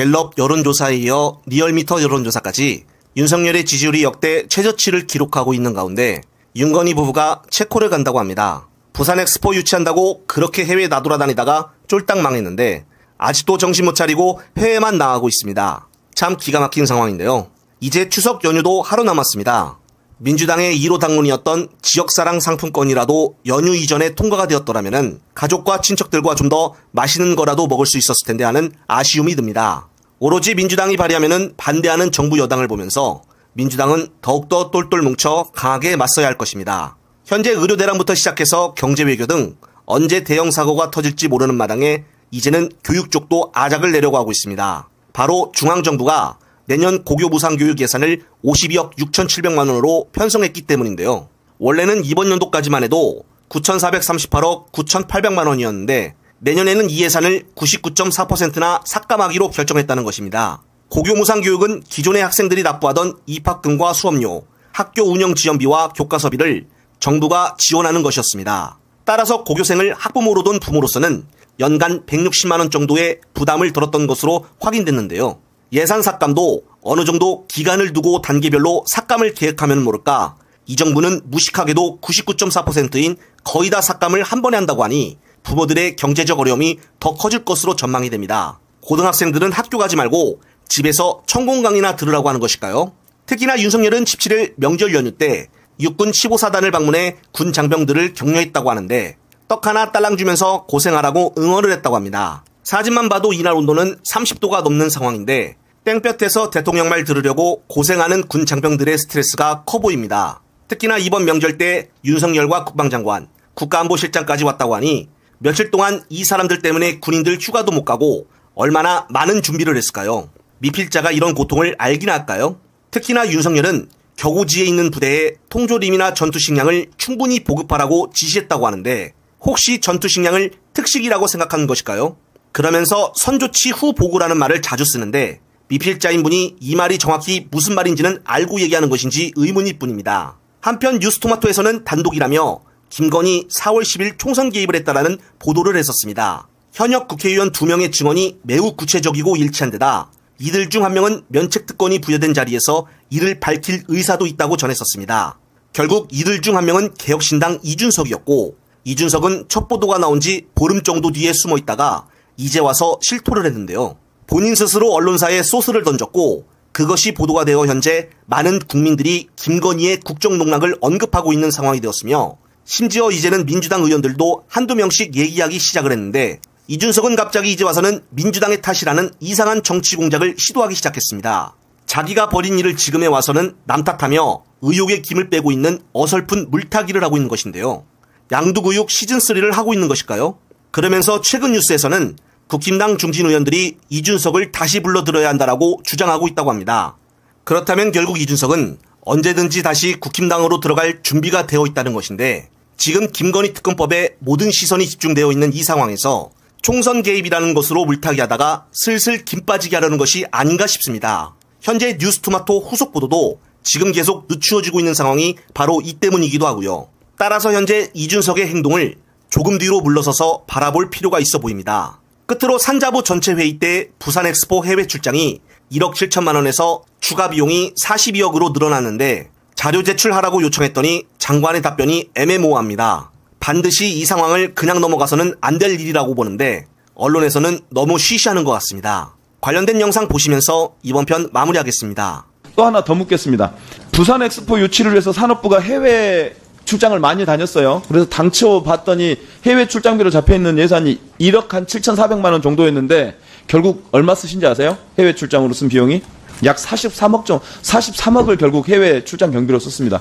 갤럽 여론조사에 이어 리얼미터 여론조사까지 윤석열의 지지율이 역대 최저치를 기록하고 있는 가운데 윤건희 부부가 체코를 간다고 합니다. 부산 엑스포 유치한다고 그렇게 해외 나돌아다니다가 쫄딱 망했는데 아직도 정신 못 차리고 해외만 나가고 있습니다. 참 기가 막힌 상황인데요. 이제 추석 연휴도 하루 남았습니다. 민주당의 1호 당론이었던 지역사랑 상품권이라도 연휴 이전에 통과가 되었더라면 가족과 친척들과 좀 더 맛있는 거라도 먹을 수 있었을 텐데 하는 아쉬움이 듭니다. 오로지 민주당이 발의하면 반대하는 정부 여당을 보면서 민주당은 더욱더 똘똘 뭉쳐 강하게 맞서야 할 것입니다. 현재 의료 대란부터 시작해서 경제 외교 등 언제 대형 사고가 터질지 모르는 마당에 이제는 교육 쪽도 아작을 내려고 하고 있습니다. 바로 중앙정부가 내년 고교 무상교육 예산을 52억 6,700만 원으로 편성했기 때문인데요. 원래는 이번 연도까지만 해도 9,438억 9,800만 원이었는데 내년에는 이 예산을 99.4%나 삭감하기로 결정했다는 것입니다. 고교 무상교육은 기존의 학생들이 납부하던 입학금과 수업료, 학교 운영 지원비와 교과서비를 정부가 지원하는 것이었습니다. 따라서 고교생을 학부모로 둔 부모로서는 연간 160만 원 정도의 부담을 덜었던 것으로 확인됐는데요. 예산 삭감도 어느 정도 기간을 두고 단계별로 삭감을 계획하면 모를까 이 정부는 무식하게도 99.4%인 거의 다 삭감을 한 번에 한다고 하니 부모들의 경제적 어려움이 더 커질 것으로 전망이 됩니다. 고등학생들은 학교 가지 말고 집에서 천공 강의나 들으라고 하는 것일까요? 특히나 윤석열은 17일 명절 연휴 때 육군 15사단을 방문해 군 장병들을 격려했다고 하는데 떡 하나 딸랑 주면서 고생하라고 응원을 했다고 합니다. 사진만 봐도 이날 온도는 30도가 넘는 상황인데 땡볕에서 대통령 말 들으려고 고생하는 군 장병들의 스트레스가 커 보입니다. 특히나 이번 명절 때 윤석열과 국방장관, 국가안보실장까지 왔다고 하니 며칠 동안 이 사람들 때문에 군인들 휴가도 못 가고 얼마나 많은 준비를 했을까요? 미필자가 이런 고통을 알기나 할까요? 특히나 윤석열은 격오지에 있는 부대에 통조림이나 전투식량을 충분히 보급하라고 지시했다고 하는데 혹시 전투식량을 특식이라고 생각하는 것일까요? 그러면서 선조치 후 보고라는 말을 자주 쓰는데 미필자인 분이 이 말이 정확히 무슨 말인지는 알고 얘기하는 것인지 의문일 뿐입니다. 한편 뉴스토마토에서는 단독이라며 김건희 4월 10일 총선 개입을 했다라는 보도를 했었습니다. 현역 국회의원 2명의 증언이 매우 구체적이고 일치한 데다 이들 중 한 명은 면책특권이 부여된 자리에서 이를 밝힐 의사도 있다고 전했었습니다. 결국 이들 중 한 명은 개혁신당 이준석이었고 이준석은 첫 보도가 나온 지 보름 정도 뒤에 숨어 있다가 이제 와서 실토를 했는데요. 본인 스스로 언론사에 소스를 던졌고 그것이 보도가 되어 현재 많은 국민들이 김건희의 국정농락을 언급하고 있는 상황이 되었으며 심지어 이제는 민주당 의원들도 한두 명씩 얘기하기 시작을 했는데 이준석은 갑자기 이제 와서는 민주당의 탓이라는 이상한 정치 공작을 시도하기 시작했습니다. 자기가 벌인 일을 지금에 와서는 남 탓하며 의혹의 김을 빼고 있는 어설픈 물타기를 하고 있는 것인데요. 양두구육 시즌3를 하고 있는 것일까요? 그러면서 최근 뉴스에서는 국힘당 중진 의원들이 이준석을 다시 불러들여야 한다라고 주장하고 있다고 합니다. 그렇다면 결국 이준석은 언제든지 다시 국힘당으로 들어갈 준비가 되어 있다는 것인데 지금 김건희 특검법에 모든 시선이 집중되어 있는 이 상황에서 총선 개입이라는 것으로 물타기하다가 슬슬 김 빠지게 하려는 것이 아닌가 싶습니다. 현재 뉴스토마토 후속 보도도 지금 계속 늦추어지고 있는 상황이 바로 이 때문이기도 하고요. 따라서 현재 이준석의 행동을 조금 뒤로 물러서서 바라볼 필요가 있어 보입니다. 끝으로 산자부 전체 회의 때 부산 엑스포 해외 출장이 1억 7천만 원에서 추가 비용이 42억으로 늘어났는데 자료 제출하라고 요청했더니 장관의 답변이 애매모호합니다. 반드시 이 상황을 그냥 넘어가서는 안 될 일이라고 보는데 언론에서는 너무 쉬쉬하는 것 같습니다. 관련된 영상 보시면서 이번 편 마무리하겠습니다. 또 하나 더 묻겠습니다. 부산 엑스포 유치를 위해서 산업부가 해외 출장을 많이 다녔어요. 그래서 당초 봤더니 해외 출장비로 잡혀있는 예산이 1억 한 7,400만 원 정도였는데 결국 얼마 쓰신지 아세요? 해외 출장으로 쓴 비용이? 약 43억 정도, 43억을 결국 해외 출장 경비로 썼습니다.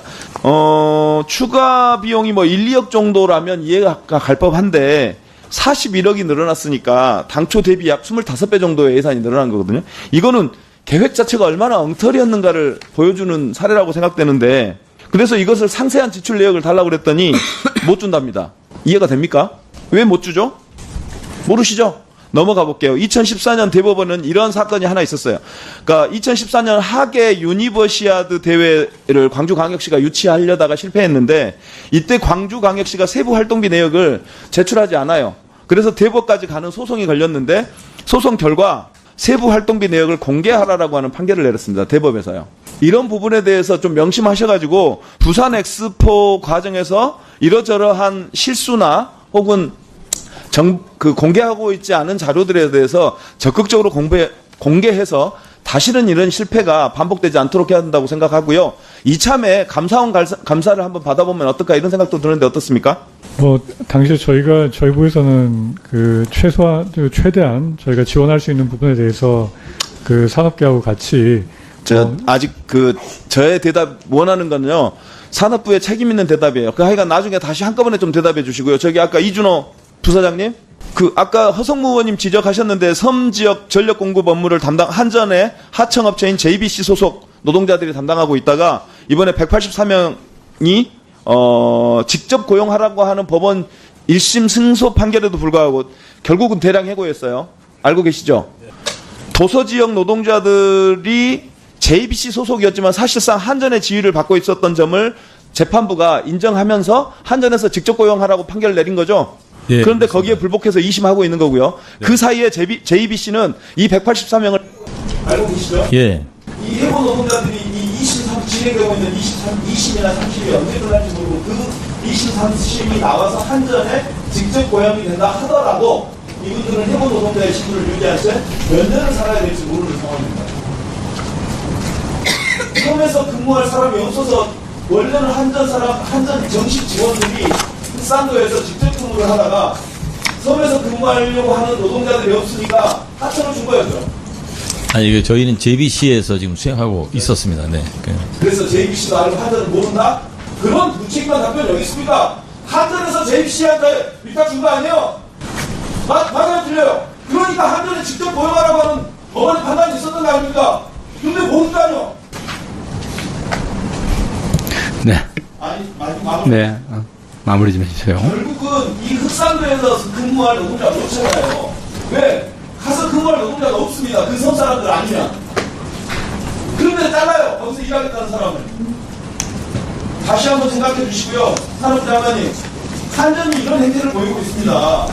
추가 비용이 뭐 1, 2억 정도라면 이해가 갈 법한데 41억이 늘어났으니까 당초 대비 약 25배 정도의 예산이 늘어난 거거든요. 이거는 계획 자체가 얼마나 엉터리였는가를 보여주는 사례라고 생각되는데 그래서 이것을 상세한 지출 내역을 달라고 그랬더니 못 준답니다. 이해가 됩니까? 왜 못 주죠? 모르시죠? 넘어가 볼게요. 2014년 대법원은 이런 사건이 하나 있었어요. 그러니까 2014년 하계 유니버시아드 대회를 광주광역시가 유치하려다가 실패했는데 이때 광주광역시가 세부 활동비 내역을 제출하지 않아요. 그래서 대법까지 가는 소송이 걸렸는데 소송 결과 세부 활동비 내역을 공개하라라고 하는 판결을 내렸습니다. 대법에서요. 이런 부분에 대해서 좀 명심하셔가지고 부산 엑스포 과정에서 이러저러한 실수나 혹은 공개하고 있지 않은 자료들에 대해서 적극적으로 공개해서 다시는 이런 실패가 반복되지 않도록 해야 한다고 생각하고요. 이참에 감사원 감사를 한번 받아보면 어떨까 이런 생각도 드는데 어떻습니까? 당시에 저희 부에서는 최대한 저희가 지원할 수 있는 부분에 대해서 산업계하고 같이 아직 저의 대답 원하는 거는요. 산업부의 책임 있는 대답이에요. 하여간 나중에 다시 한꺼번에 좀 대답해 주시고요. 아까 이준호 부사장님, 아까 허성무 의원님 지적하셨는데 섬지역 전력 공급 업무를 한전의 하청업체인 JBC 소속 노동자들이 담당하고 있다가 이번에 184명이 직접 고용하라고 하는 법원 1심 승소 판결에도 불구하고 결국은 대량 해고했어요. 알고 계시죠? 도서지역 노동자들이 JBC 소속이었지만 사실상 한전의 지위를 받고 있었던 점을 재판부가 인정하면서 한전에서 직접 고용하라고 판결을 내린 거죠. 예, 그런데 그렇습니다. 거기에 불복해서 2심하고 있는 거고요. 네. 그 사이에 JBC는 이 184명을 알고 계시죠? 예. 이 해고 노동자들이 이 2심 진행되고 있는 2심이나 3심이 언제 끝날지 모르고 그 2심, 3심이 나와서 한전에 직접 고용이 된다 하더라도 이분들은 해고 노동자의 신분을 유지할 때 몇 년을 살아야 될지 모르는 상황입니다. 섬에서 근무할 사람이 없어서 원래는 한전 정식 직원들이 흑산도에서 직접 근무를 하다가 섬에서 근무하려고 하는 노동자들이 없으니까 하청을 준 거였죠. 아니, 저희는 JBC에서 지금 수행하고 있었습니다. 네. 그래서 JBC도 알고 한전은 모른다? 그런 무책임한 답변이 여기 있습니까? 한전에서 JBC한테 위탁 준 거 아니에요? 맞아요, 틀려요? 그러니까 한전에 직접 고용하라고 하는 법원의 판단이 있었던 거 아닙니까? 근데 모른다뇨? 네. 마무리. 네. 마무리 좀 해주세요. 결국은 이 흑산도에서 근무할 노동자가 없잖아요. 왜? 가서 근무할 노동자가 없습니다. 그 섬 사람들 아니면. 그런데 잘라요. 거기서 일하겠다는 사람을. 다시 한번 생각해 주시고요. 산업부 장관님. 한전이 이런 행태를 보이고 있습니다.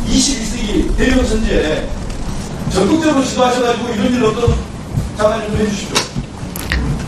21세기 대명 천지에 적극적으로 지도하셔가지고 이런 일을 어떤 장관님 좀 해주십시오.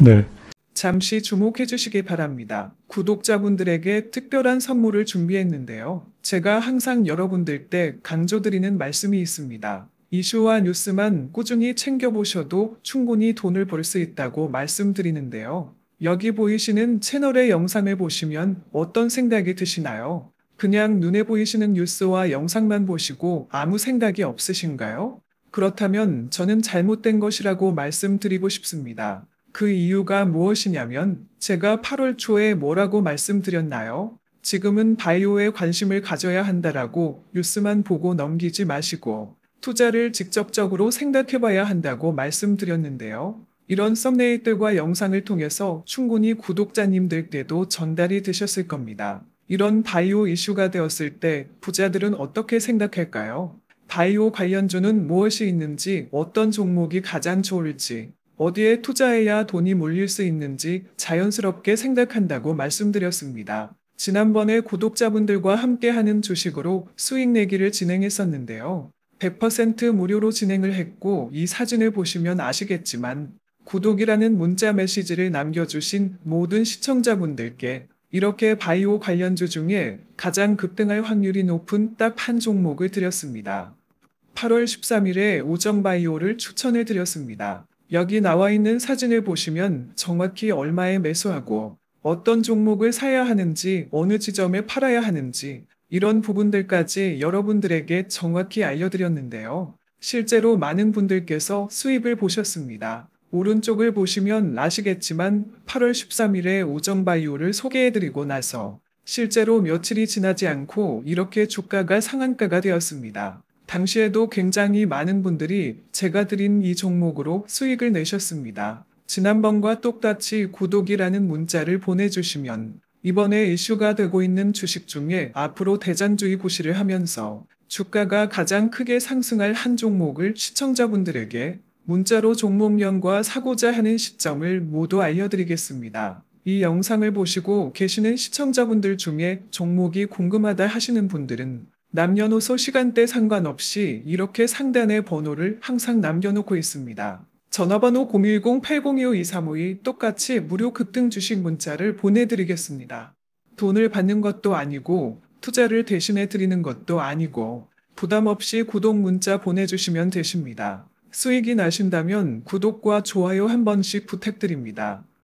네. 잠시 주목해 주시기 바랍니다. 구독자분들에게 특별한 선물을 준비했는데요. 제가 항상 여러분들께 강조드리는 말씀이 있습니다. 이슈와 뉴스만 꾸준히 챙겨보셔도 충분히 돈을 벌 수 있다고 말씀드리는데요. 여기 보이시는 채널의 영상을 보시면 어떤 생각이 드시나요? 그냥 눈에 보이시는 뉴스와 영상만 보시고 아무 생각이 없으신가요? 그렇다면 저는 잘못된 것이라고 말씀드리고 싶습니다. 그 이유가 무엇이냐면 제가 8월 초에 뭐라고 말씀드렸나요? 지금은 바이오에 관심을 가져야 한다라고 뉴스만 보고 넘기지 마시고 투자를 직접적으로 생각해봐야 한다고 말씀드렸는데요. 이런 썸네일들과 영상을 통해서 충분히 구독자님들께도 전달이 되셨을 겁니다. 이런 바이오 이슈가 되었을 때 부자들은 어떻게 생각할까요? 바이오 관련주는 무엇이 있는지, 어떤 종목이 가장 좋을지, 어디에 투자해야 돈이 몰릴 수 있는지 자연스럽게 생각한다고 말씀드렸습니다. 지난번에 구독자분들과 함께하는 주식으로 수익 내기를 진행했었는데요. 100% 무료로 진행을 했고 이 사진을 보시면 아시겠지만 구독이라는 문자 메시지를 남겨주신 모든 시청자분들께 이렇게 바이오 관련주 중에 가장 급등할 확률이 높은 딱 한 종목을 드렸습니다. 8월 13일에 오정바이오를 추천해 드렸습니다. 여기 나와 있는 사진을 보시면 정확히 얼마에 매수하고 어떤 종목을 사야 하는지 어느 지점에 팔아야 하는지 이런 부분들까지 여러분들에게 정확히 알려드렸는데요. 실제로 많은 분들께서 수입을 보셨습니다. 오른쪽을 보시면 아시겠지만 8월 13일에 오정바이오를 소개해드리고 나서 실제로 며칠이 지나지 않고 이렇게 주가가 상한가가 되었습니다. 당시에도 굉장히 많은 분들이 제가 드린 이 종목으로 수익을 내셨습니다. 지난번과 똑같이 구독이라는 문자를 보내주시면 이번에 이슈가 되고 있는 주식 중에 앞으로 대장주의 고시를 하면서 주가가 가장 크게 상승할 한 종목을 시청자분들에게 문자로 종목명과 사고자 하는 시점을 모두 알려드리겠습니다. 이 영상을 보시고 계시는 시청자분들 중에 종목이 궁금하다 하시는 분들은 남녀노소 시간대 상관없이 이렇게 상단에 번호를 항상 남겨놓고 있습니다. 전화번호 010-8025-2352 똑같이 무료 급등 주식 문자를 보내드리겠습니다. 돈을 받는 것도 아니고 투자를 대신해 드리는 것도 아니고 부담 없이 구독 문자 보내주시면 되십니다. 수익이 나신다면 구독과 좋아요 한 번씩 부탁드립니다.